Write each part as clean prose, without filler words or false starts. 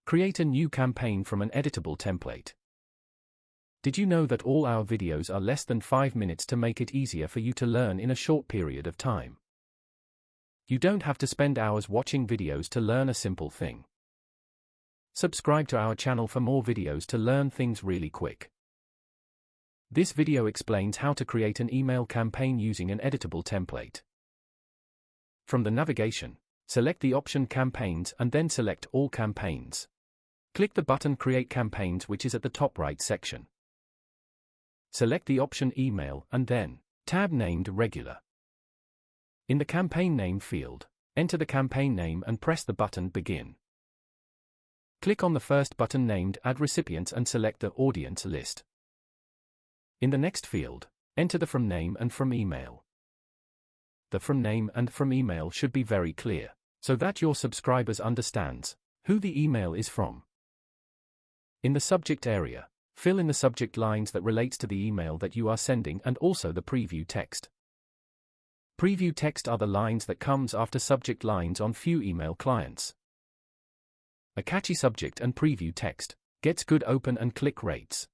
Create a new campaign from an editable template. Did you know that all our videos are less than 5 minutes to make it easier for you to learn in a short period of time? You don't have to spend hours watching videos to learn a simple thing. Subscribe to our channel for more videos to learn things really quick. This video explains how to create an email campaign using an editable template. From the navigation, select the option Campaigns and then select All Campaigns. Click the button Create Campaigns, which is at the top right section. Select the option Email and then tab named Regular. In the campaign name field, enter the campaign name and press the button Begin. Click on the first button named Add Recipients and select the Audience list. In the next field, enter the From name and From email. The From name and From email should be very clear, so that your subscribers understands who the email is from. In the subject area, fill in the subject lines that relates to the email that you are sending and also the preview text. Preview text are the lines that comes after subject lines on few email clients. A catchy subject and preview text gets good open and click rates.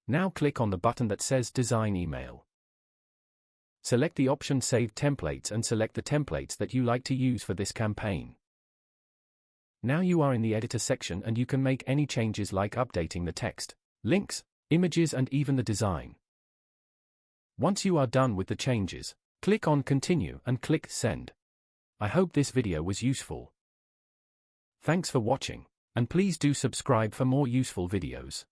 Now click on the button that says Design Email. Select the option Save Templates and select the templates that you like to use for this campaign. Now you are in the editor section and you can make any changes like updating the text, links, images and even the design. Once you are done with the changes, click on Continue and click Send. I hope this video was useful. Thanks for watching, and please do subscribe for more useful videos.